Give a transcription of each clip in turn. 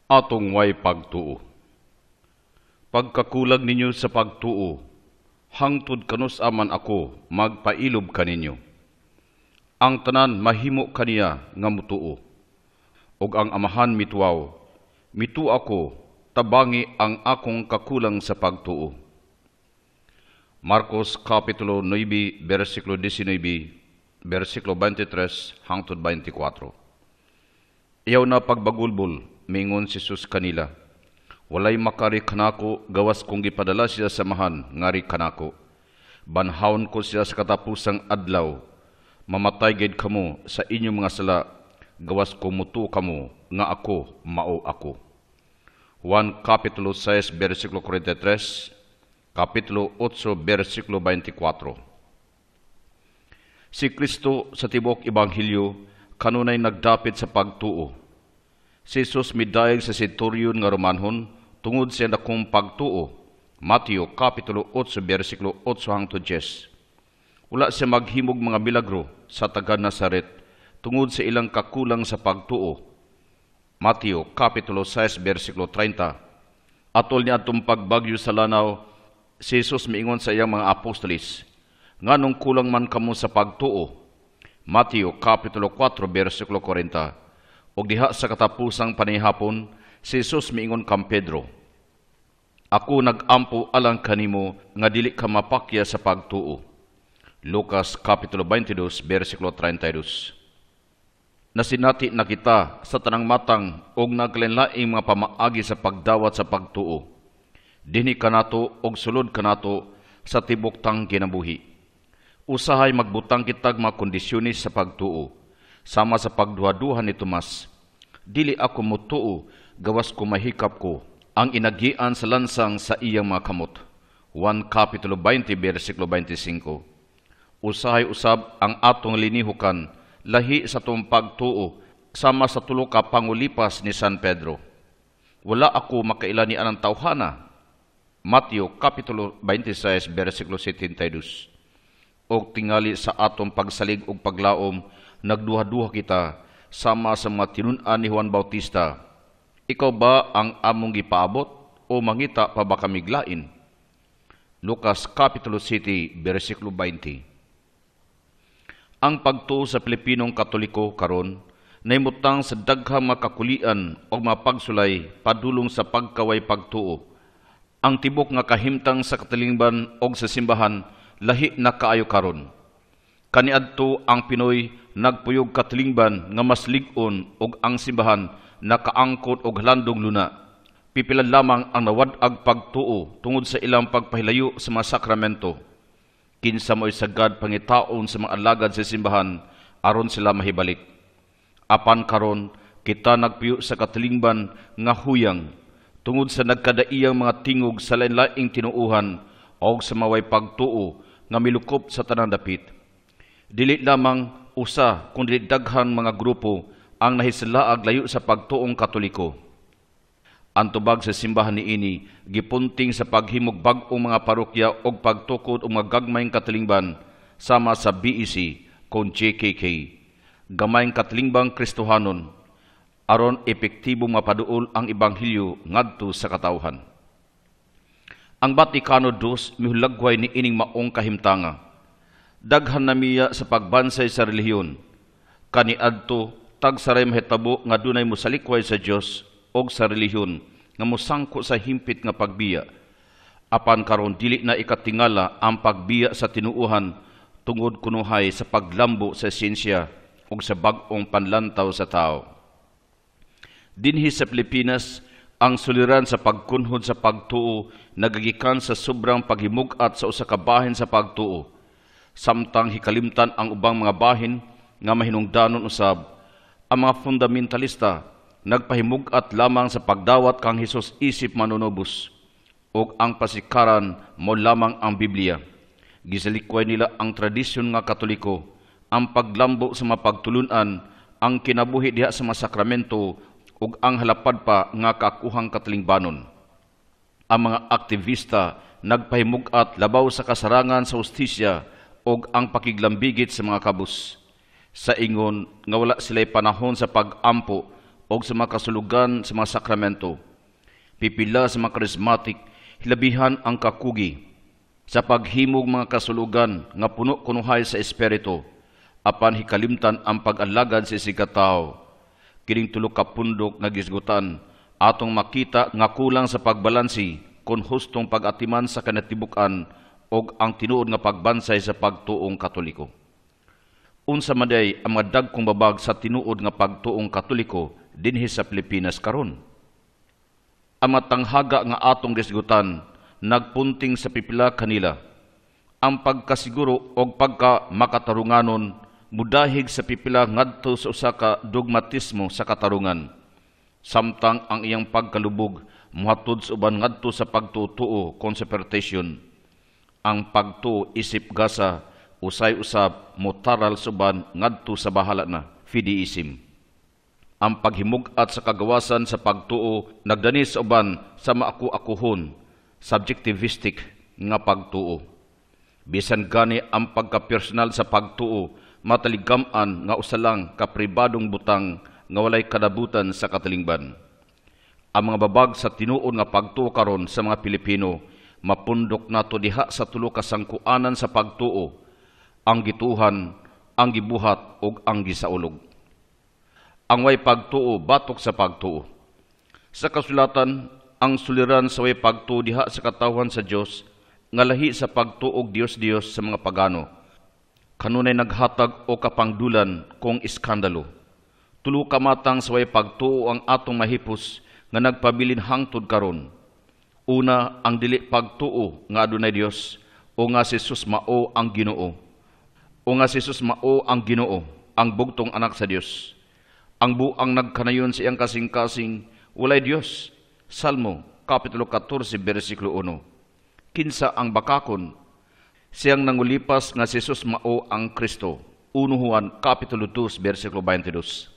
atong way pagtuo. Pagkakulag ninyo sa pagtuo, hangtod kanus aman ako magpailob kaninyo. Ang tanan mahimo kaniya nga mutuo, ug ang amahan mituaw, mitu ako tabangi ang akong kakulang sa pagtuo. Marcos Kapitulo 9, versikulo 19, versikulo 23 hangtod 24. Iyaw na pagbagulbol, mingon si Jesus kanila, walay makari kanako, gawas kong gipadala siya sa mahan, ngari kanako. Banhawon ko siya sa katapusang adlaw, mamatay gid kamo sa inyong mga sala, gawas ko mutu kamo, nga ako, mao ako. Juan Kapitulo 6, versikulo 43, Kapitulo 8, versikulo 24. Si Kristo sa tibok Ebanghelyo, kanunay nagdapit sa pagtuo. Si Jesus midayeg sa senturyon nga Romanhon, tungod siya dakong pagtuo. Mateo Kapitulo 8, versikulo 8 hangtod 10. Wala siya maghimog mga milagro sa taga Nazaret, tungod sa ilang kakulang sa pagtuo. Mateo Kapitulo 6, versikulo 30. Atol niya atong pagbagyo sa lanaw, si Jesus miingon sa iyang mga apostolis, nganong kulang man kamo sa pagtuo. Mateo Kapitulo 4, versikulo 40. O diha sa katapusang panihapon, si Jesus miingon kang Pedro, ako nagampo alang kanimo nga dili ka mapakya sa pagtuo. Lucas Kapitulo 22, versikulo 32. Nasinati na kita sa tanang matang og naglain-laing mga pamaagi sa pagdawat sa pagtuo. Dinhi kanato og sulod kanato sa tibok tang kinabuhi. Usahay magbutang kitag mga kondisyonis sa pagtuo, sama sa pagduha-duha ni Tomas. Dili ako mutuo, gawas ko mahikap ko ang inagian sa lansang sa iyang mga kamot. Juan Kapitulo 20, versikulo 25. Usahay usab ang atong linihukan, lahi sa tong pagtuo, sama sa tulo ka pangulipas ni San Pedro. Wala ako makailani anang tawhana. Mateo Kapitulo 26, versikulo 72. O tingali sa atong pagsalig ug paglaom, nagduha-duha kita, sama sa mga tinun-an ni Juan Bautista. Ikaw ba ang among gipaabot o mangita pa ba kami glain? Lucas Kapitulo 7, versikulo 20. Ang pagtuo sa Pilipinong Katoliko karon nahimutang sa daghang makakulian o mapagsulay padulong sa pagkaway pagtuo. Ang tibok nga kahimtang sa katilingban o sa simbahan lahi na kaayo karon. Kaniadto ang Pinoy nagpuyog katilingban nga mas lig-on ug ang simbahan nakaangkot og landong luna. Pipilan lamang ang nawad-ag pagtuo tungod sa ilang pagpahilayo sa mga sakramento. Kinsa mo'y sagad pangitaon sa mga alagad sa simbahan aron sila mahibalik. Apan karon kita nagpuyo sa katilingban nga huyang tungod sa nagkadaiyang mga tingog sa lain-laing tinuuhan o sa maway pagtuo nga milukop sa tanang dapit. Dili lamang usa kundi daghang mga grupo ang nahisalaag layo sa pagtuong Katoliko. Ang tubag sa simbahan niini gipunting sa paghimog bag-ong mga parokya og pagtukod og mga gagmayng katilingban sama sa BEC kon JKK, gamayng katilingbang Kristohanon, aron epektibo mapaduol ang ebanghelyo ngadto sa katawhan. Ang Vaticano II mihulagway ni ining maong kahimtanga. Daghan na miya sa pagbansay sa relihiyon. Kaniadto tagsaray mahitabo nga dunay mosalikway sa Dios og sa relihiyon nga mosangko sa himpit nga pagbiya. Apan karon dili na ikatingala ang pagbiya sa tinuuhan tungod kunuhay sa paglambo sa siyensya ug sa bag-ong panlantaw sa tao. Dinhi sa Pilipinas, ang suliran sa pagkunhod sa pagtuo nagagikan sa sobrang paghimug-at sa usa ka bahin sa pagtuo. Samtang hikalimtan ang ubang mga bahin nga mahinungdanon usab, ang mga fundamentalista nagpahimug-at lamang sa pagdawat kang Hesus isip manunubos ug ang pasikaran mo lamang ang Biblia. Gisalikway nila ang tradisyon nga Katoliko, ang paglambo sa mapagtulunan, ang kinabuhi diha sa mga sakramento ug ang halapad pa nga kakuhang katilingbanon. Ang mga aktivista nagpahimug-at labaw sa kasarangan sa hustisya ug ang pakiglambigit sa mga kabus. Sa ingon nga wala sila'y panahon sa pag-ampo o sa mga kasulugan sa mga sakramento. Pipila sa mga karismatik, hilabihan ang kakugi sa paghimog mga kasulugan nga puno kunuhay sa espiritu, apan hikalimtan ang pag-alagad sa sikataw. Kining tulo ka pundok nga gisgutan, atong makita nga kulang sa pagbalansi kung hustong pag-atiman sa kanatibukan o ang tinuod nga pagbansay sa pagtuong Katoliko. Unsa maday ang mga dagkong babag sa tinuod nga pagtuong Katoliko dinhi sa Pilipinas karon? Ang matanghaga nga atong gisgutan nagpunting sa pipila kanila. Ang pagkasiguro o pagka makatarunganon mudahig sa pipila ngadto sa usa ka dogmatismo sa katarungan. Samtang ang iyang pagkalubog muhatod sa uban ngadto sa pagtutuo, conservatism. Ang pagtuo isip gasa usay-usab motaral suban ngadto sa bahala na, fideism. Ang paghimugat sa kagawasan sa pagtuo nagdani sa uban sa maaku-akuhon, subjectivistic nga pagtuo. Bisan gani ang pagkapersonal sa pagtuo mataligaman nga usa lang kapribadong butang nga walay kadabutan sa katalingban. Ang mga babag sa tinuod nga pagtuo karon sa mga Pilipino mapundok nato diha sa tulo ka sangkuanan sa pagtuo: ang gituhan, ang gibuhat ug ang gisaulog. Ang way pagtuo batok sa pagtuo. Sa kasulatan, ang suliran sa way pagtuo diha sa katawhan sa Dios nga lahi sa pagtuog Dios sa mga pagano. Kanunay naghatag o kapangdulan kung iskandalo. Tulo ka matang sa way pagtuo ang atong mahipos nga nagpabilin hangtod karon. Una, ang dili pagtuo nga adunay Dios o nga si Jesus mao ang Ginoo. O nga si Jesus mao ang Ginoo, ang bugtong anak sa Dios. Ang buang nagkanayon sa iyang kasing-kasing, walay Dios. Salmo, Kapitulo 14, versikulo 1. Kinsa ang bakakon? Siyang nangulipas nga si Jesus mao ang Kristo. 1 Juan, Kapitulo 2, versikulo 22.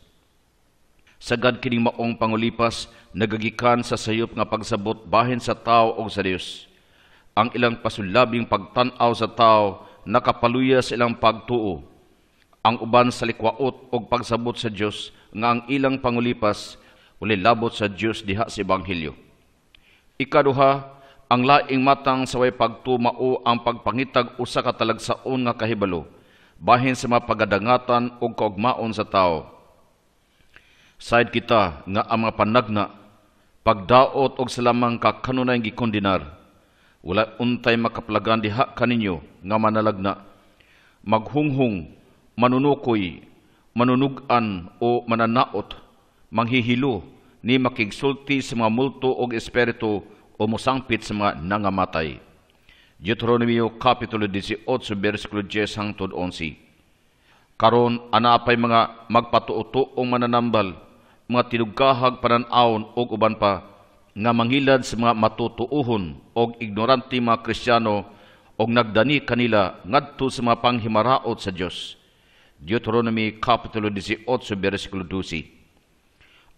Sagad kining maong pangulipas, nagagikan sa sayop nga pagsabot bahin sa tao o sa Dios. Ang ilang pasulabing pagtan-aw sa tao, nakapaluya sa ilang pagtuo. Ang uban sa likwaot o pagsabot sa Dios nga ang ilang pangulipas walay labot sa Dios diha sa Ebanghelyo. Ikaduha, ang laing matang sa way pagtumao ang pagpangitag usa ka talagsaon nga kahibalo bahin sa mga pagadangatan o kaugmaon sa tao. Said kita nga ang mga panagna, pagdaot og sa lamang kakanunay gikondinar, wala untay makaplagan diha kaninyo nga manalagna, maghunghong, manunukoy, manunugan o mananaot, manghihilo, ni makigsulti sa mga multo o espiritu o musangpit sa mga nangamatay. Deuteronomio Kapitulo 18, versikulo 10 hangtod 11. Karon anapay mga magpatuoto o mananambal, mga tinugkahag pananawon o uban pa, nga mangilad sa mga matutuuhon o ignorante mga Kristiyano o nagdani kanila ngadto sa mga panghimaraot sa Dios. Deuteronomy Kapitulo 18, versikulo 12.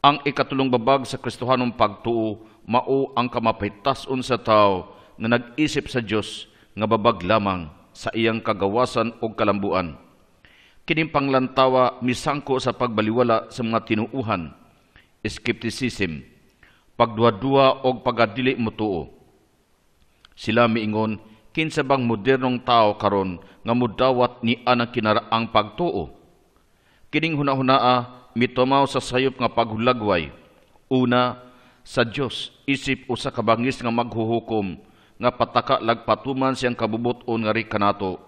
Ang ikatulong babag sa Kristohanong pagtuo mao ang kamapahitason sa tao nga nag-isip sa Dios nga babag lamang sa iyang kagawasan o kalambuan. Kining panglantawa misangko sa pagbaliwala sa mga tinuuhan, skepticism, pagduwa-duwa o pagadili mutuo. Sila miingon, kinsa bang modernong tao karon nga mudawat ni anang kinaraang pagtuo? Kining hunahunaa mitumaw sa sayop nga paghulagway. Una, sa Dios isip usa ka bangis nga maghuhukom nga pataka lagpatuman siyang kabubuton nga rikanato,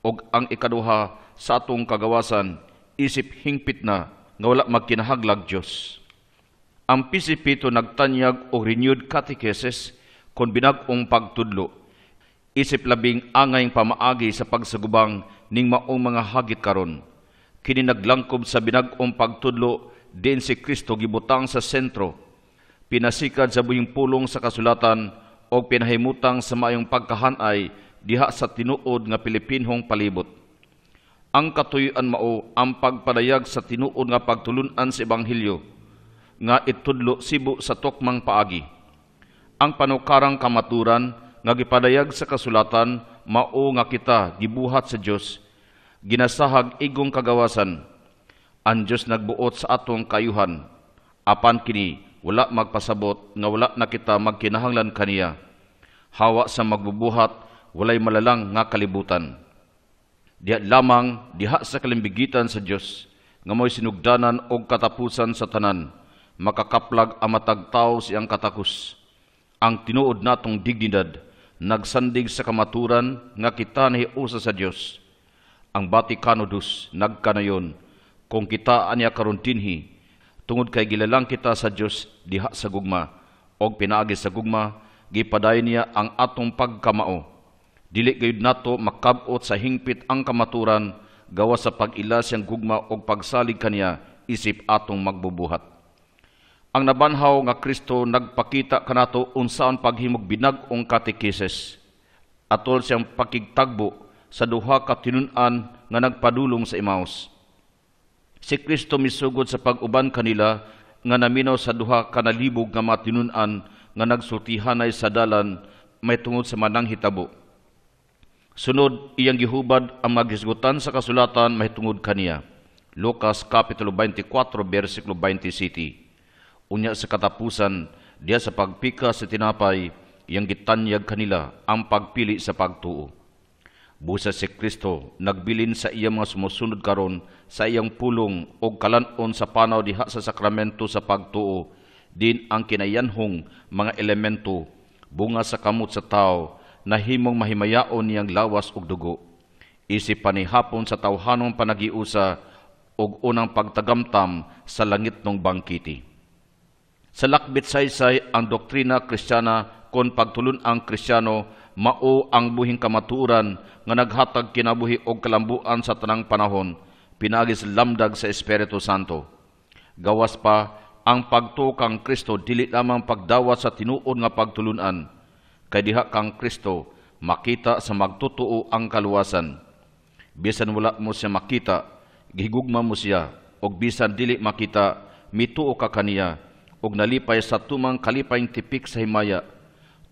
og ang ikaduha sa atong kagawasan isip hingpit na nga wala magkinahaglag Dios. Ang pisipito nagtanyag og renewed catechesis kon binag-ong pagtudlo, isip labing angayng pamaagi sa pagsagubang ning maong mga hagit karon. Kini naglangkob sa binag-ong pagtudlo din si Kristo gibutang sa sentro, pinasikad sa buhing pulong sa kasulatan o pinahimutang sa maayong pagkahanay diha sa tinuod nga Pilipinhong palibot. Ang katuyoan mao ang pagpadayag sa tinuod nga pagtulunan sa Ebanghelyo nga itudlo sibu sa tukmang paagi. Ang panukarang kamaturan nga gipadayag sa kasulatan mao nga kita gibuhat sa Dios, ginasahag igong kagawasan. Ang Dios nagbuot sa atong kayuhan. Apan kini wala magpasabot nga wala na kita magkinahanglan kaniya. Hawa sa magbubuhat walay malalang nga kalibutan. Diha lamang diha sa kalimbigitan sa Dios nga mo'y sinugdanan og katapusan sa tanan, makakaplag ang matag tawo siyang katakos. Ang tinuod natong dignidad nagsandig sa kamaturan nga kita nahiusa sa Dios. Ang Vaticano II nagkanayon, kung kita anya karon dinhi tungod kay gilalang kita sa Dios diha sa gugma og pinaagi sa gugma, gipadayon niya ang atong pagkamao. Dili gayud nato makab-ot sa hingpit ang kamaturan gawa sa pag-ila siyang gugma og pagsalig kaniya isip atong magbubuhat. Ang nabanhaw nga Kristo nagpakita kanato unsaon paghimog binag-ong katekesis. Atol siyang pakigtagbo sa duha ka tinun-an nga nagpadulong sa Emmaus. Si Kristo misugod sa pag-uban kanila nga naminaw sa duha ka nalibog nga mga tinun-an nga nagsultihanay sa dalan may tungod sa manang hitabo. Sunod iyang gihubad ang maghisgutan sa kasulatan may tungod kaniya. Lucas Kapitulo 24, versikulo 27. Unya sa katapusan, diya sa pagpika sa tinapay, iyang gitanyag kanila ang pagpili sa pagtuo. Busa si Kristo nagbilin sa iyang mga sumusunod karon sa iyang pulong o kalanon sa panaw diha sa sakramento sa pagtuo, din ang kinayanhong mga elemento, bunga sa kamot sa tao, na himong mahimayaon niyang lawas ug dugo. Isip panihapon sa tawhanong panagiusa og unang pagtagamtam sa langit ng bangkiti. Sa lakbit saysay ang doktrina Kristiyana kon pagtulon ang Kristiyano mao ang buhing kamatuoran nga naghatag kinabuhi og kalambuan sa tanang panahon, pinaagi sa lamdag sa Espiritu Santo. Gawas pa ang pagtuo kang Kristo dili lamang pagdawat sa tinuod nga pagtulunan, kay diha kang Kristo makita sa magtutuo ang kaluwasan. Bisan wala mo siya makita, gihigugma mo siya, og bisan dili makita, mituo ka kaniya, og nalipay sa tumang kalipayng tipik sa himaya,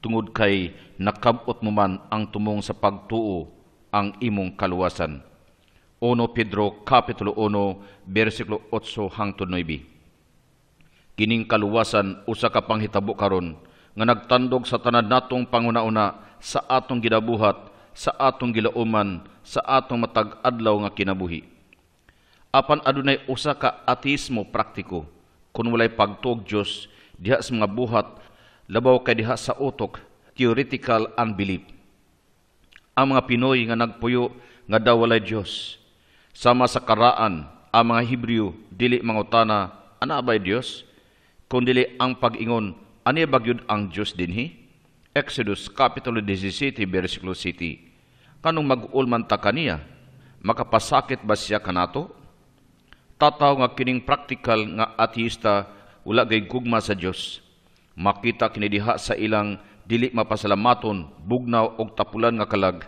tungod kay nakabot mo man ang tumong sa pagtuo ang imong kaluwasan. 1 Pedro Kapitulo 1, versikulo 8 hangtod 9. Kining kaluwasan usa ka panghitabo karon nga nagtandog sa tanan natong panguna-una sa atong ginabuhat, sa atong gilauman, sa atong matag adlaw nga kinabuhi. Apan adunay usa ka ateismo praktiko kun walay pagtuog Dios diha sa mga buhat, labaw kay diha sa utok, theoretical unbelief. Ang mga Pinoy nga nagpuyo nga daw walay Dios, sama sa karaan ang mga Hebreo dili mangutana ana bay Dios, kundi ang pag-ingon ani bagyud ang Dios dinhi. Exodus Kapitulo 17, versikulo 7. Kanong mag-ulman ta kaniya, makapasakit ba siya kanato? Tataw nga kining praktikal nga ateista wala gay gugma sa Dios. Makita kini diha sa ilang dili mapasalamaton, bugnaw og tapulan nga kalag.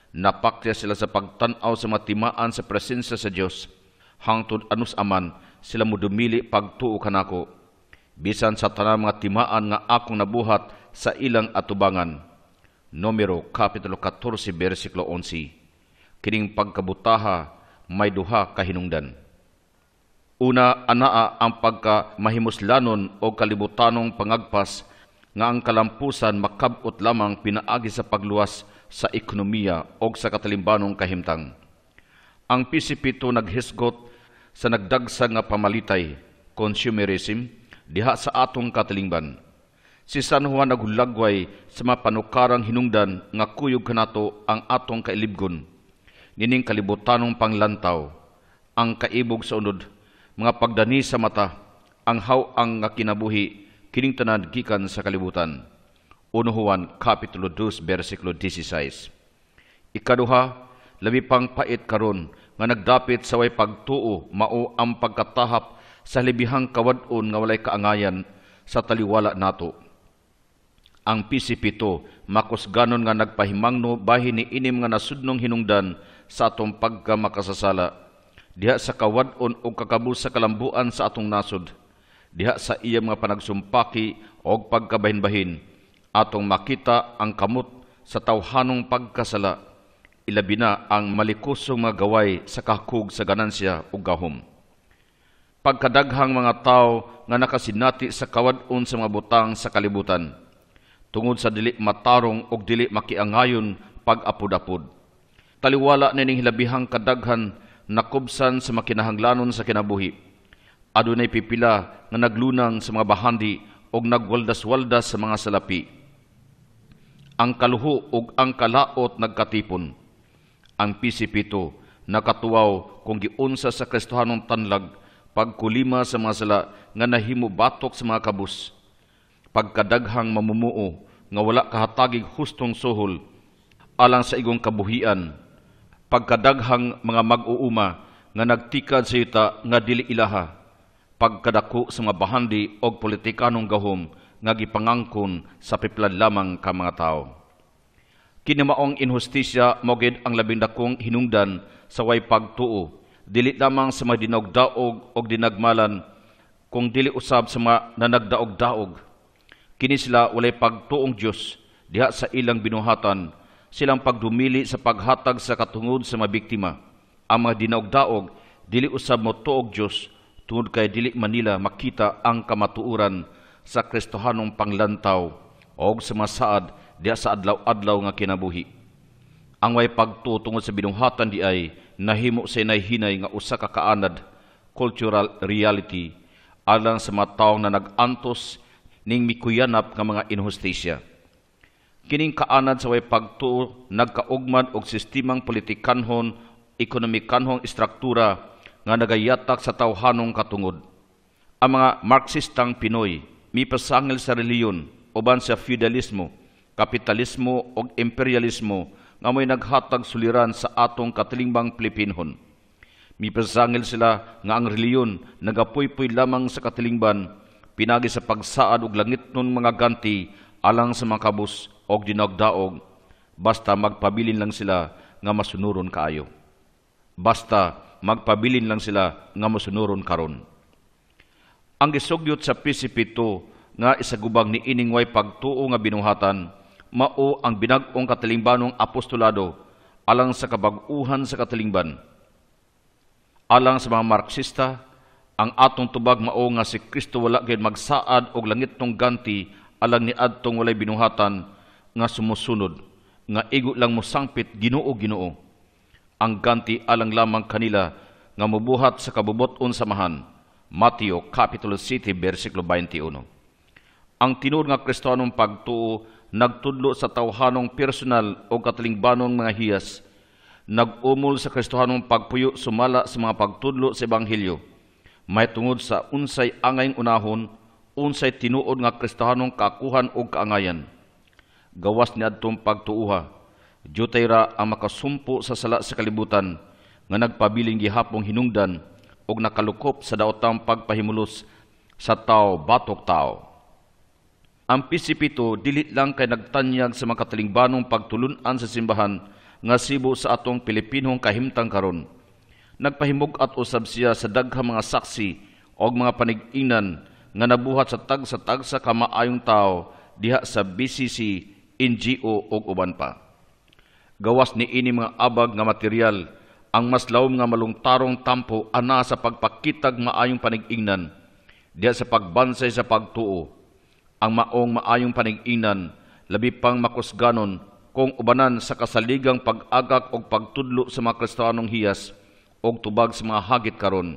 Napakya sila sa pagtan-aw sa matimaan sa presensya sa Dios. Hangtod anus aman sila modumili pagtuo kanako. Bisan sa tanang mga timaan nga akong nabuhat sa ilang atubangan. Numero Kapitulo 14, versikulo 11. Kining pagkabutaha may duha ka hinungdan. Una, anaa ang pagkamahimuslanon o kalibutanong pangagpas nga ang kalampusan makabot lamang pinaagi sa pagluwas sa ekonomiya o sa katalimbanong kahimtang. Ang pisipito naghisgot sa nagdagsang nga pamalitay, consumerism, diha sa atong katalingban. Si San Juan naghulagway sa mapanukarang hinungdan nga kuyog kanato ang atong kailibgon. Nining kalibutanong panglantaw, ang kaibog sa unod, mga pagdani sa mata, ang haw-ang nga kinabuhi, kining tanan gikan sa kalibutan. 1 Juan Kapitulo 2, versikulo 16. Ikaduha, labi pang pait karon nga nagdapit sa way pagtuo mao ang pagkatahap sa libihang kawad-on nga walay kaangayan sa taliwala nato. Ang pisipito makusganon nga nagpahimangno bahin ni inim nga nasudnong hinungdan sa atong pagkamakasasala, diha sa kawad-on o kakabul sa kalambuan sa atong nasod, diha sa iya mga panagsumpaki o pagkabahin-bahin, atong makita ang kamot sa tawhanong pagkasala, ilabi na ang malikusong mga gaway sa kahkug sa ganansya o gahom. Pagkadaghang mga tao nga nakasinati sa kawad-on sa mga butang sa kalibutan, tungod sa dili matarong og dili makiangayon pag-apod-apod. Taliwala nining hilabihang kadaghan nakubsan sa makinahanglanon sa kinabuhi. Adunay pipila nga naglunang sa mga bahandi og nagwaldas-waldas sa mga salapi. Ang kaluho ug ang kalaot nagkatipon. Ang pisipito nakatuwaw kung giunsa sa Kristohanong tanlag pagkulima sa mga sala nga nahimo batok sa mga kabus. Pagkadaghang mamumuo nga wala kahatagig hustong suhol alang sa igong kabuhian. Pagkadaghang mga mag-uuma nga nagtikad sa yuta nga dili ilaha. Pagkadako sa mga bahandi o politikanong gahom nga gipangangkon sa piplan lamang ka mga tao. Kinimaong inhustisya mogid ang labing dakong hinungdan sa way pagtuo, dili lamang sa mga dinogdaog o dinagmalan, kung dili usab sa mga nanagdaog-daog. Kini sila walay pagtuong Diyos, diha sa ilang binuhatan, silang pagdumili sa paghatag sa katungod sa mga biktima. Ang mga dinogdaog, dili usab mo tuog Diyos, tungod kay dili manila makita ang kamatuuran sa Kristohanong panglantaw o sa masaad diya sa adlaw-adlaw nga kinabuhi. Ang way pagtuo tungod sa binuhatan di ay nahimo sa hinay nga usa ka kaanad, cultural reality, alang sa mga taong na nag-antos ning mikuyanap nga mga inhustisya. Kining kaanad sa way pagtuo nagkaugmad og sistemang politikanhon, ekonomikanhong istruktura nga nagayatak sa tawhanong katungod. Ang mga Marxistang Pinoy mipasangil sa reliyon uban sa feudalismo, kapitalismo ug imperialismo nga may naghatag suliran sa atong katilingbanng Pilipinhon. Mipasangil sila nga ang reliyon nagapuypoy lamang sa katilingban pinagi sa pagsaad og langitnon mga ganti alang sa mga kabus og dinagdaog, basta magpabilin lang sila nga masunuron kaayo. Basta magpabilin lang sila nga masunuron karon. Ang gisugyot sa pisipito nga isagubang ni ining way pagtuo nga binuhatan, mao ang binag-ong katilingbanong apostolado alang sa kabag-uhan sa katilingban. Alang sa mga Marxista, ang atong tubag mao nga si Kristo wala gayud magsaad og langitnong ganti alang ni adtong walay binuhatan nga sumusunod, nga igo lang mo sangpit Ginoo Ginoo. Ang ganti alang lamang kanila nga mubuhat sa kabubot-on samahan. Mateo Kapitulo 7 versikulo 21. Ang tinuod nga Kristohanong pagtuo nagtudlo sa tawhanong personal o katilingbanong mga hiyas, nag-umol sa Kristohanong pagpuyo sumala sa mga pagtudlo sa Ebanghelyo, may tungod sa unsay angayng unahon, unsay tinuod nga Kristohanong kaakuhan o kaangayan. Gawas ni adtong pagtuuha, Diyutay ra ang makasumpo sa sala sa kalibutan nga nagpabiling gihapong hinungdan og nakalukop sa daotang pagpahimulos sa tao batok tao. Ang pisipito dili lang kay nagtanyag sa mga katilingbanong pagtulunan sa simbahan nga sibo sa atong Pilipinong kahimtang karon. Nagpahimog at usab siya sa daghang mga saksi og mga panig-ingnan nga nabuhat sa tagsa kamaayong tao diha sa BCC, NGO ug uban pa. Gawas ni ini mga abag nga material, ang mas lawom nga malungtarong tampo ana sa pagpakitag maayong panig-ingnan diha sa pagbansay sa pagtuo. Ang maong maayong panig-ingnan labi pang makusganon kung ubanan sa kasaligang pag-agak o pagtudlo sa mga Kristohanong hiyas o tubag sa mga hagit karon.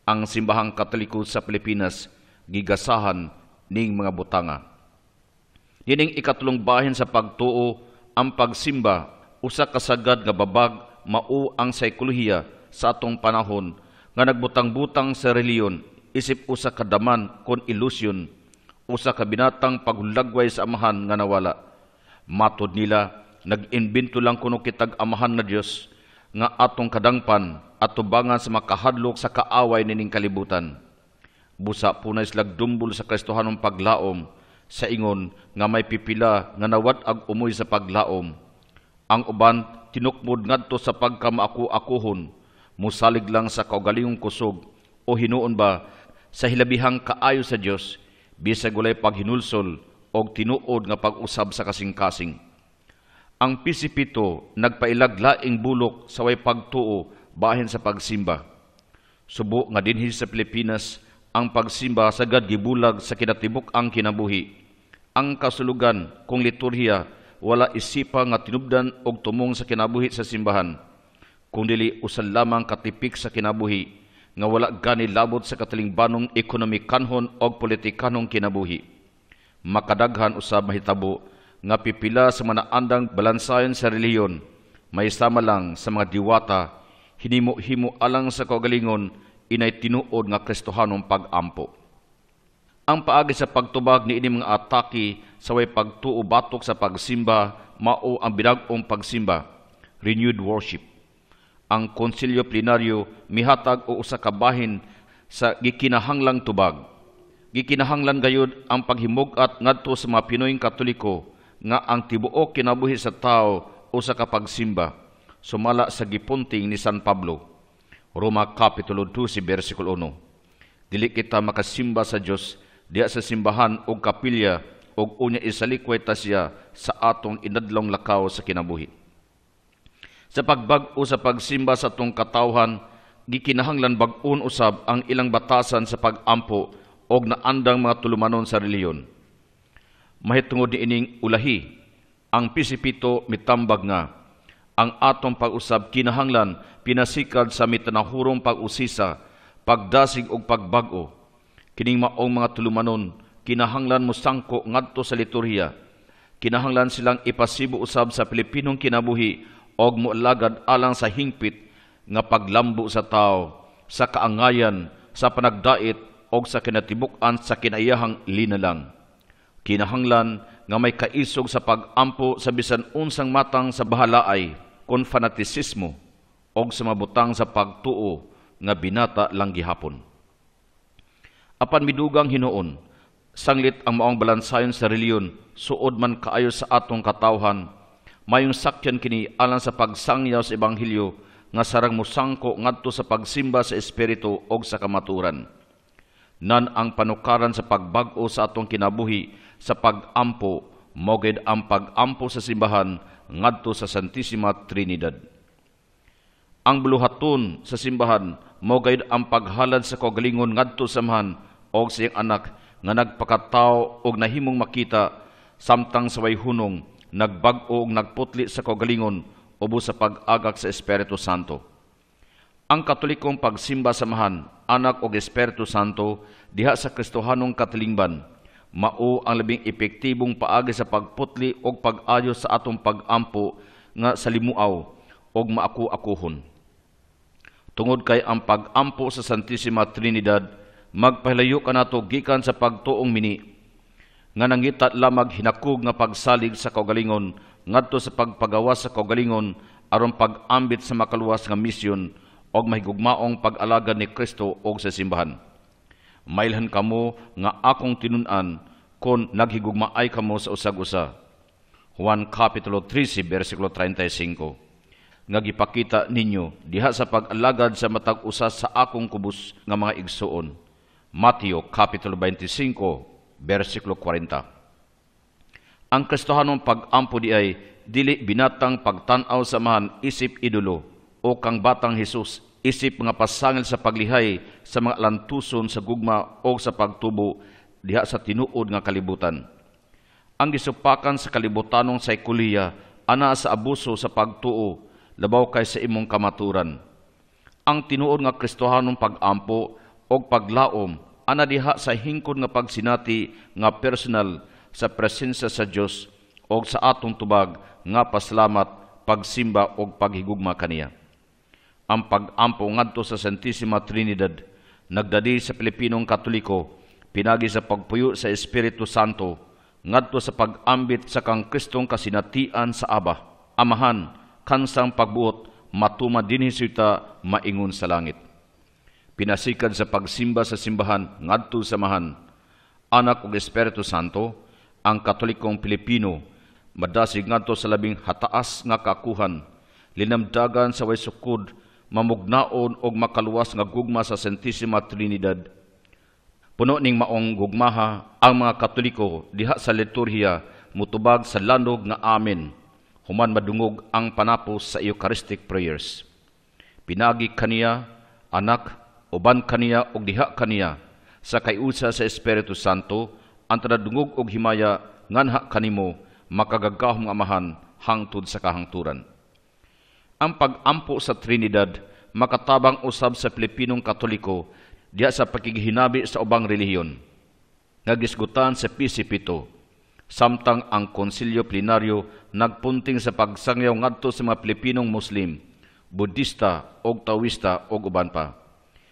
Ang simbahang Katoliko sa Pilipinas gigasahan ning mga butanga. Dining ikatulong bahin sa pagtuo ang pagsimba, usa kasagad nga babag mao ang saykolohiya sa atong panahon nga nagbutang-butang sa reliyon isip usa ka daman kon ilusyon, usa ka binatang paghulagway sa amahan nga nawala. Matod nila, nag-imbento lang kuno kitag amahan nga Dios nga atong kadangpan at tubangan sa makahadlok sa kaaway nining kalibutan. Busa punay sila dumbol sa Kristohanong paglaom sa ingon nga may pipila nga nawad-ag umoy sa paglaom. Ang uban tinukmod ngadto sa pagkamaaku-akuhon, musalig lang sa kaugalingong kusog o hinuon ba sa hilabihang kaayo sa Dios bisag walay paghinulsol og tinuod nga pag-usab sa kasing-kasing. Ang pisipito nagpailaglaing bulok sa way pagtuo bahin sa pagsimba. Subo nga dinhi sa Pilipinas Ang pagsimba sagad gibulag sa kinatibuk ang kinabuhi. Ang kasulugan kung liturhiya wala isipa nga tinubdan og tumong sa kinabuhi sa simbahan, kung dili usan lamang katipik sa kinabuhi nga wala gani labot sa katalingbanong ekonomikanhon og politikanhong kinabuhi. Makadaghan usab mahitabo nga pipila sa manaandang balansayon sa relihiyon may sama lang sa mga diwata hinimo-himo alang sa kaugalingon inay tinuod nga Kristohanong pag-ampo. Ang paagi sa pagtubag ni ini mga atake sa way pagtuo batok sa pagsimba mao ang binag-ong pagsimba, renewed worship. Ang konsilyo plenaryo mihatag o usa ka bahin sa gikinahanglang tubag. Gikinahanglan gayud ang paghimug-at ngadto sa mga Pinoyng Katoliko nga ang tibuok kinabuhi sa tao usa ka pagsimba, sumala sa gipunting ni San Pablo. Roma Kapitulo 2, versikulo 1. Dili kita makasimba sa Dios diya sa simbahan o kapilya o unya isalikway ta siya sa atong inadlong lakaw sa kinabuhi. Sa pagbag-o sa pagsimba sa atong katawhan, gikinahanglan bag-on usab ang ilang batasan sa pag-ampo og naandang mga tulumanon sa reliyon. Mahitungod ni ining ulahi, ang pisipito mitambag nga, ang atong pag-usab kinahanglan pinasikad sa mitanahurong pag-usisa, pagdasig og pagbag-o. Kining maong mga tulumanon, kinahanglan mo sangko ngadto sa liturhiya. Kinahanglan silang ipasibo usab sa Pilipinong kinabuhi og moalagad alang sa hingpit nga paglambo sa tao, sa kaangayan, sa panagdait og sa kinatibuk-an sa kinayahang linalang. Kinahanglan nga may kaisog sa pag-ampo sa bisan unsang matang sa bahalaay, kon fanatisismo og sa mabutang sa pagtuo nga binata lang gihapon. Apan midugang hinuon, sanglit ang maong balansayon sa reliyon, suod man kaayo sa atong katawhan, mayong sakyan kini alang sa pagsangyaw sa Ebanghelyo nga sarang musangko ngadto sa pagsimba sa Espiritu og sa kamaturan. Nan ang panukaran sa pagbag-o sa atong kinabuhi sa pag-ampo, moged ang pag-ampo sa simbahan ngadto sa Santissima Trinidad. Ang buluhaton sa simbahan moged ang paghalad sa kaugalingon ngadto sa amahan og sa iyang anak nga nagpakatao og nahimong makita samtang sa way hunong nagbag-o og nagputli sa kaugalingon ubos sa pag-agak sa Espiritu Santo. Ang Katolikong pagsimba sa amahan, anak og Espiritu Santo diha sa Kristohanong katilingban mao ang labing epektibong paagi sa pagputli og pag-ayo sa atong pag-ampo nga salimuaw og maaku-akuhon. Tungod kay ang pag-ampo sa Santissima Trinidad, magpahilayo ka nato gikan sa pagtuong mini, nga nangita lamag hinakog nga pagsalig sa kaugalingon, ngadto sa pagpagawas sa kaugalingon, aron pag-ambit sa makaluwas nga misyon, og mahigugmaong pag-alagad ni Kristo og sa simbahan. Mailhan kamo nga akong tinun-an kon naghigugmaay kamo sa usag-usa. Juan Kapitulo 13, versikulo 35. Nga gipakita ninyo diha sa pag-alagad sa matag usa sa akong kubos nga mga igsuon. Mateo Kapitulo 25, versikulo 40. Ang Kristohanong pag-ampo di ay dili binatang pagtan-aw sa mahan isip idolo o kang batang Hesus isip mga pasangil sa paglihay sa mga lantuson sa gugma o sa pagtubo diha sa tinuod nga kalibutan. Ang gisupakan sa kalibutanong saykoliya ana sa abuso sa pagtuo labaw kay sa imong kamaturan. Ang tinuod nga Kristohanong pag-ampo o paglaom ana diha sa hingkod nga pagsinati nga personal sa presensya sa Dios o sa atong tubag nga pasalamat, pagsimba o paghigugma kaniya. Ang pag-ampo ngadto sa Santissima Trinidad nagdadi sa Pilipinong Katoliko pinagi sa pagpuyo sa Espiritu Santo ngadto sa pag-ambit sa kang Kristong kasinatian sa Aba, Amahan, kansang pagbuot matuma dinhi suta maingon sa langit. Pinasikad sa pagsimba sa simbahan ngadto sa amahan, anak ug Espiritu Santo, ang Katolikong Pilipino madasig ngadto sa labing hataas nga kaakuhan, linamdagan sa way sukod, mamugnaon og makaluwas nga gugma sa Santissima Trinidad. Puno ning maong gugmaha ang mga Katoliko diha sa liturhiya mutubag sa landog nga amen, human madungog ang panapos sa Eucharistic prayers. Pinagi kaniya, anak, uban kaniya og diha kaniya Sa kayusa sa Espiritu Santo, ang tanadungog og himaya nganha kanimo makagagahom nga amahan hangtod sa kahangturan. Ang pag-ampo sa Trinidad makatabang usab sa Pilipinong Katoliko diha sa pakigihinabi sa ubang relihiyon. Nagisgutan sa P.C. 7, samtang ang Konsilyo Plenaryo nagpunting sa pagsangyaw ngadto sa mga Pilipinong Muslim, Budista o Taoista o uban pa.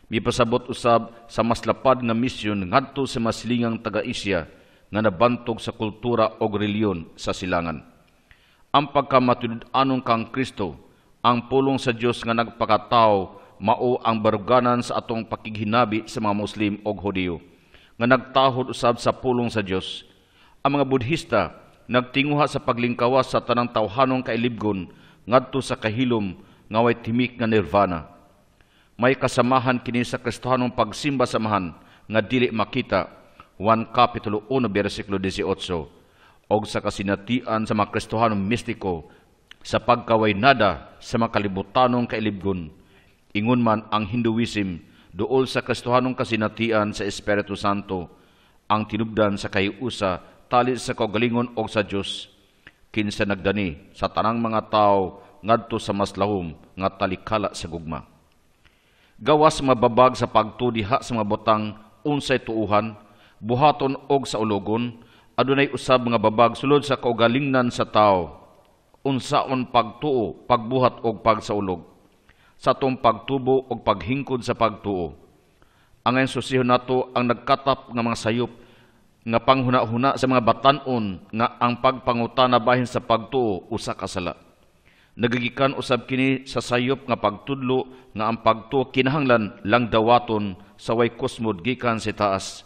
Mipasabot usab sa mas lapad nga misyon ngadto sa masilingang taga-Isya nga nabantog sa kultura o reliyon sa silangan. Ang pagkamatunud-anon kang Kristo, ang pulong sa Dios nga nagpakatao, mao ang baruganan sa atong pakighinabi sa mga Muslim o Hudiyo nga nagtahod usab sa pulong sa Dios. Ang mga Budhista nagtinguha sa paglingkawas sa tanang tawhanong kailibgon ngadto sa kahilom nga way timik nga nirvana. May kasamahan kini sa Kristohanong pagsimba samahan nga dili makita, 1 Kapitulo 1 versikulo 18, og sa kasinatian sa mga Kristohanong mistiko sa pagkaway nada sa mga kalibutanong kailibgon. Ingon man ang Hinduism duol sa Kristohanong kasinatian sa Espiritu Santo, ang tinubdan sa kayusa tali sa kaugalingon og sa Dios, kinsa nagdani sa tanang mga tao ngadto sa mas lahom nga talikala sa gugma. Gawas mababag sa pagtudiha sa mga butang unsay tuuhan, buhaton og sa ulogon, adunay usab mga babag sulod sa kaugalingnan sa tao, unsaon pagtuo, pagbuhat og pagsaulog, sa tong pagtubo og paghingkod sa pagtuo. Ang susihon nato ang nagkatap nga mga sayop nga panghuna-huna sa mga batan-on nga ang pagpangutana bahin sa pagtuo usa ka sala. Nagagikan usab kini sa sayop nga pagtudlo nga ang pagtuo kinahanglan lang dawaton sa way kusmod gikan sa taas.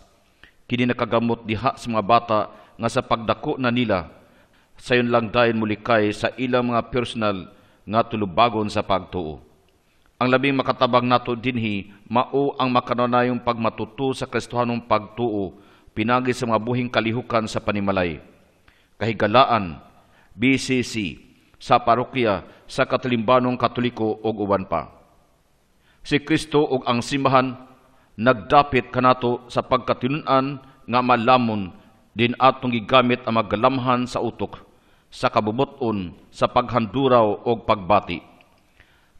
Kini nakagamot diha sa mga bata nga sa pagdako na nila sayon lang dayon mulikay sa ilang mga personal nga tulubagon sa pagtuo. Ang labing makatabang nato dinhi mao ang makanunayong pagmatuto sa Kristohanong pagtuo pinagi sa mga buhing kalihukan sa panimalay. Kahigalaan, BCC, sa parokya, sa Katalimbanong Katoliko ug uban pa. Si Kristo ug ang simbahan nagdapit kanato sa pagkatinunan nga malamon din atong gigamit ang magalamhan sa utok, sa kabubuton, sa paghanduraw ug pagbati.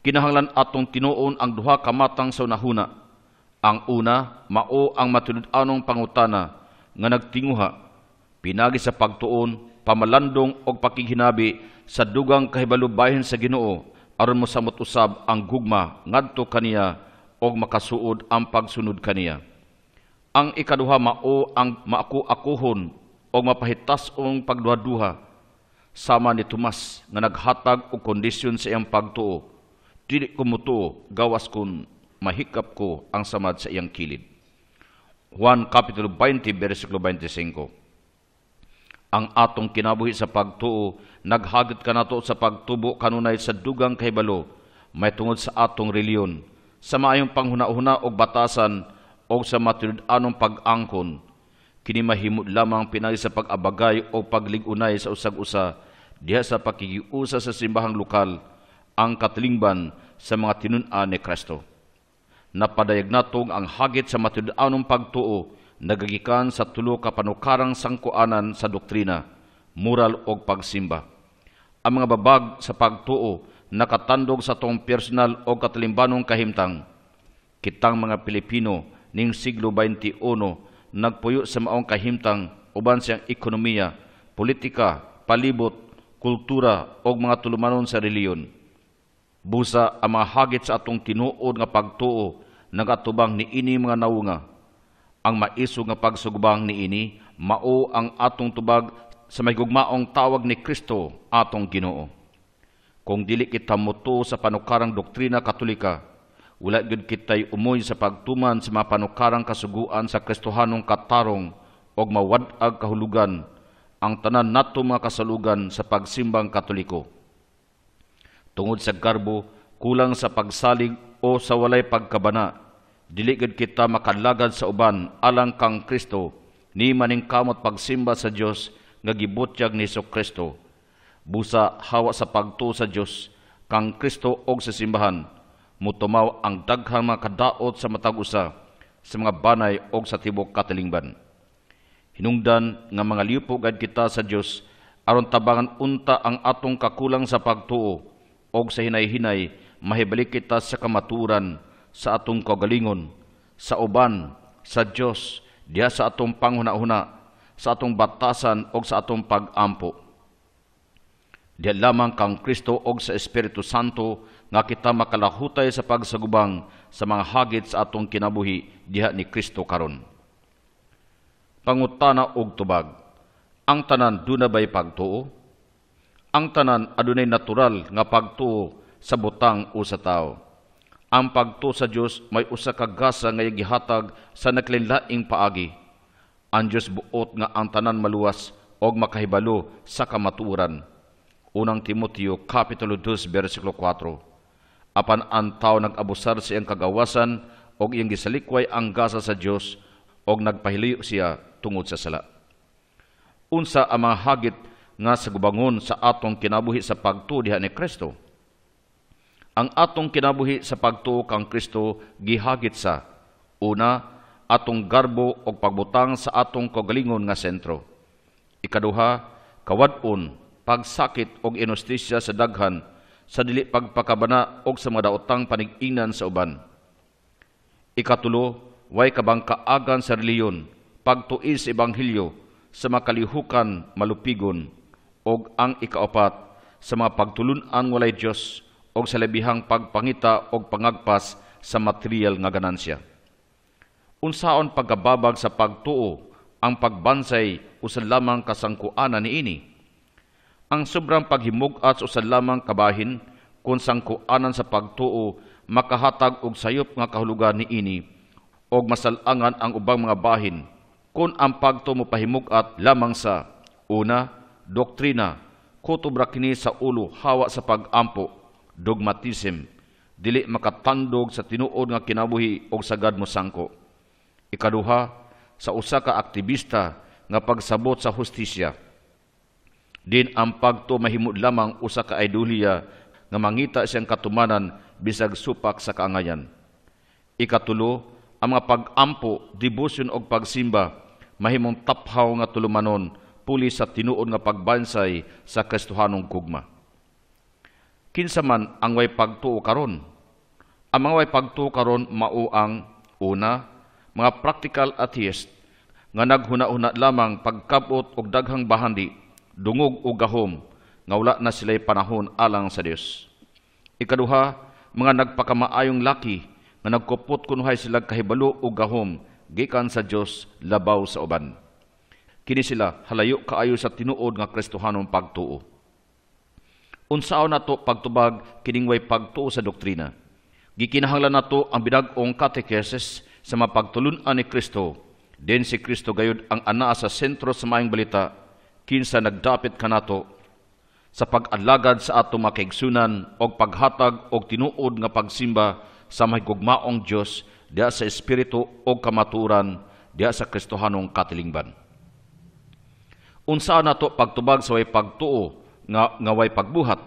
Kinahanglan atong tinuon ang duha ka matang sa unahuna. Ang una, mao ang matinud-anong pangutana nga nagtinguha, pinagi sa pagtuon, pamalandong og pakighinabi sa dugang kahibalo bahin sa Ginoo aron mosamot usab ang gugma ngadto kaniya og makasuod ang pagsunod kaniya. Ang ikaduha mao ang maaku-akuhon og mapahitas-ong pagduha-duha sama ni Tomas nga naghatag og kondisyon sa iyang pagtuo. Dili ko mutuo gawas kun mahikap ko ang samad sa iyang kilid. 1 Kapitulo 20 versikulo 25. Ang atong kinabuhi sa pagtuo naghagit kanato sa pagtubo kanunay sa dugang kahibalo may tungod sa atong reliyon, sa maayong panghuna-huna og batasan o sa matinud-anong pag-angkon. Kini mahimo lamang pinagi sa pag-abagay o pagligunay sa usag-usa diha sa pakigiusa sa simbahang lokal, ang katilingban sa mga tinun-an ni Kristo. Napadayag natong ang hagit sa matinud-anong pagtuo nagagikan sa tulo ka panukarang sangkuanan sa doktrina, moral o pagsimba. Ang mga babag sa pagtuo nakatandog sa tong personal o katalimbanong kahimtang. Kitang mga Pilipino ning siglo 21 nagpuyo sa maong kahimtang uban siyang ekonomiya, politika, palibot, kultura o mga tulumanon sa reliyon. Busa ang mga hagit sa atong tinuod nga pagtuo nagatubang niini mga naunga. Ang maiso nga pagsugubang niini mao ang atong tubag sa mahigugmaong tawag ni Kristo atong Ginoo. Kung dili kita moto sa panukarang doktrina Katolika, wala gyud kitay umoy sa pagtuman sa mga panukarang kasuguan sa Kristohanong katarong og mawad-ag kahulugan ang tanan nato mga kasalugan sa pagsimbang Katoliko. Tungod sa garbo, kulang sa pagsalig o sa walay pagkabana, dili gid kita makalagad sa uban alang kang Kristo ni maning kamot pagsimba sa Dios nga gibutyag ni Kristo. Busa hawa sa pagtuo sa Dios kang Kristo og sa simbahan, mutumaw ang daghang mga kadaot sa matag usa sa mga banay o sa tibok katilingban. Hinungdan nga mga liupogad kita sa Dios aron tabangan unta ang atong kakulang sa pagtuo o sa hinay-hinay mahibalik kita sa kamaturan sa atong kagalingon, sa uban, sa Dios, diha sa atong panghuna-huna, sa atong batasan o sa atong pag-ampo. Diha lamang kang Kristo o sa Espiritu Santo nga kita makalahutay sa pagsagubang sa mga hagit sa atong kinabuhi diha ni Kristo karon. Pangutana og tubag, ang tanan duna bay pagtuo? Ang tanan adunay natural nga pagtuo sa butang o sa tao. Ang pagtuo sa Dios may usa ka gasa nga gihatag sa naklinlaing paagi. Ang Dios buot nga ang tanan maluwas og makahibalo sa kamatuoran. Unang Timoteo Kapitulo 2 versikulo 4. Apan ang tao nag-abusar sa iyang kagawasan og iyang gisalikway ang gasa sa Dios og nagpahiliyo siya tungod sa sala. Unsa ang mga hagit nga sa gubangon sa atong kinabuhi sa pagtuo diha ni Kristo? Ang atong kinabuhi sa pagtuo kang Kristo gihagit sa una, atong garbo o pagbutang sa atong kagalingon nga sentro. Ikaduha, kawad-on, pagsakit o inostisya sa daghan, sa dili pagpakabana o sa mga daotang panig-ingnan sa uban. Ikatulo, way kabangkaagan sa reliyon, pagtuis sa ebanghelyo, sa makalihukan malupigon, o ang ikaapat, sa mga pagtulunan walay Diyos, o sa labihang pagpangita o pangagpas sa material nga ganansya. Unsaon pagkababag sa pagtuo ang pagbansay usa lamang kasangkuanan niini? Ang sobrang paghimugat usa lamang kabahin kung sangkuanan sa pagtuo makahatag og sayop nga kahulugan niini og masalangan ang ubang mga bahin kung ang pagtuo mo pahimugat lamang sa una, doktrina, kutubra kini sa ulo hawa sa pag-ampo, dogmatism, dili makatandog sa tinuod nga kinabuhi og sagad mo sangko. Ikaduha, sa usa ka aktivista nga pagsabot sa hustisya. Din ang pagtuo mahimud lamang usa ka idolya nga mangita siyang katumanan bisag supak sa kaangayan. Ikatulo, ang mga pag-ampo, debosyon og pagsimba mahimong taphaw nga tulumanon puli sa tinuod nga pagbansay sa Kristohanong gugma. Kinsa man ang way pagtuo karon? Ang mga way pagtuo karon mao ang una, mga practical atheist nga naghuna-una lamang pagkabot og daghang bahandi, dungog o gahom nga wala na sila'y panahon alang sa Dios. Ikaduha, mga nagpakamaayong laki nga nagkupot kunuhay sila kahibalo o gahom gikan sa Dios labaw sa uban. Kini sila halayo kaayo sa tinuod nga Kristohanong pagtuo. Unsaon nato pagtubag kining way pagtuo sa doktrina? Gikinahanglan nato ang binag-ong catechesis sa mapagtulunan ni Kristo. Den si Kristo gayud ang anaa sa sentro sa maayong balita, kinsa nagdapit kanato sa pag-alagad sa atong makaigsunan og paghatag og tinuod nga pagsimba sa mahigugmaong Dios diha sa espiritu og kamaturan diha sa Kristohanong katilingban. Unsaon nato pagtubag sa way pagtuo nga way pagbuhat?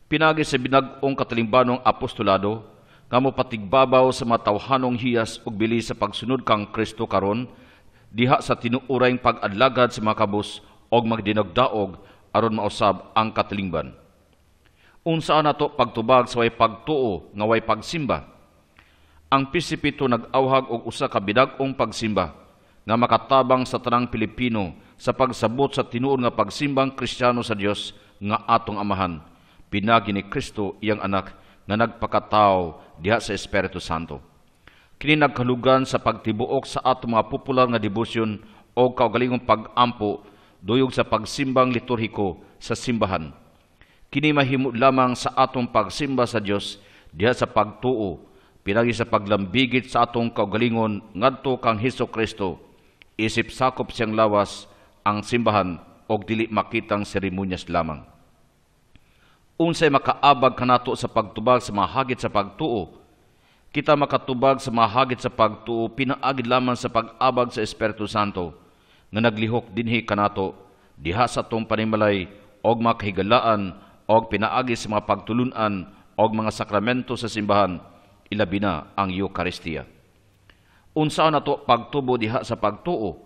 Pinagi sa binag-ong katilingbanong apostolado nga mopatigbabaw sa matawhanong hiyas ug bili sa pagsunod kang Kristo karon diha sa tinuurayng pag-adlagad sa mga kabus og magdinagdaog aron mausab ang katilingban. Unsaan nato pagtubag sa way pagtuo nga way pagsimba? Ang Pisipito nag-awhag og usa ka bidag-ong pagsimba nga makatabang sa tanang Pilipino sa pagsabot sa tinuod nga pagsimbang Kristiyano sa Dios nga atong amahan, pinagi ni Kristo iyang anak nga nagpakatao diha sa Espiritu Santo. Kini nagkalugan sa pagtibuok sa atong mga popular nga debosyon o kaugalingong pag-ampo duyog sa pagsimbang liturhiko sa simbahan. Kini mahimo lamang sa atong pagsimba sa Dios diha sa pagtuo, pinagi sa paglambigit sa atong kaugalingon ngadto kang Hesukristo, isip sakop siyang lawas ang simbahan og dili makitang seremonyas lamang. Unsay makaabag kanato sa pagtubag sa mga hagit sa pagtuo? Kita makatubag sa mga hagit sa pagtuo pinaagid lamang sa pag-abag sa Espiritu Santo nga naglihok dinhi kanato diha sa atong panimalay og makahigalaan og pinaagi sa mga pagtulunan og mga sakramento sa simbahan, ilabi na ang Eucharistia. Unsa nato pagtubo diha sa pagtuo?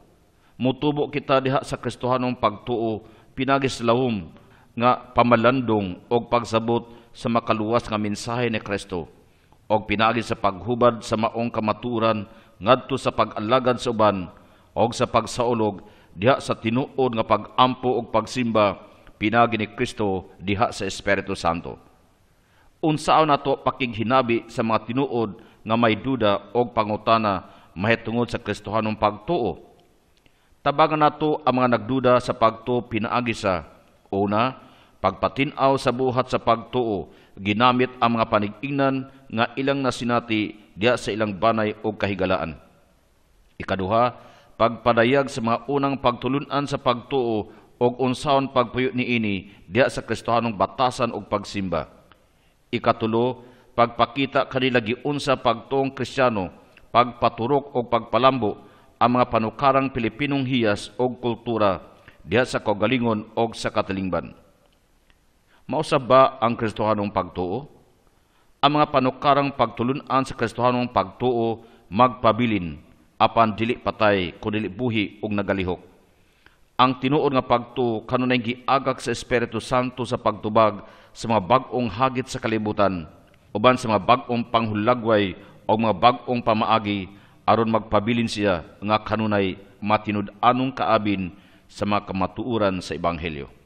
Mutubo kita diha sa Kristohanong pagtuo pinagis lahom nga pamalandong og pagsabot sa makaluwas nga mensahe ni Kristo og pinagi sa paghubad sa maong kamaturan ngadto sa pag-alagad sa uban og sa pagsaulog diha sa tinuod nga pag-ampo og pagsimba pinagi ni Kristo diha sa Espiritu Santo. Unsaon nato pakighinabi sa mga tinuod nga may duda og pangutana mahitungod sa Kristohanong pagtuo? Tabangan nato ang mga nagduda sa pagtuo pinaagi sa una, pagpatin-aw sa buhat sa pagtuo, ginamit ang mga panig-ingnan nga ilang nasinati diya sa ilang banay o kahigalaan. Ikaduha, pagpadayag sa mga unang pagtulunan sa pagtuo o unsaon pagpuyo niini diya sa Kristohanong batasan o pagsimba. Ikatulo, pagpakita kanila giunsa pagtuong Kristiyano, pagpaturok o pagpalambo ang mga panukarang Pilipinong hiyas o kultura diha sa kaugalingon o sa katilingban. Mausab ba ang Kristohanong pagtuo? Ang mga panukarang pagtulunan sa Kristohanong pagtuo magpabilin apan dili patay kun dili buhi og nagalihok. Ang tinuod nga pagtuo kanunay giagak sa Espiritu Santo sa pagtubag sa mga bag-ong hagit sa kalibutan uban sa mga bag-ong panghulagway o mga bag-ong pamaagi aron magpabilin siya nga kanunay matinud-anong kaabin sa mga kamatuoran sa Ebanghelyo.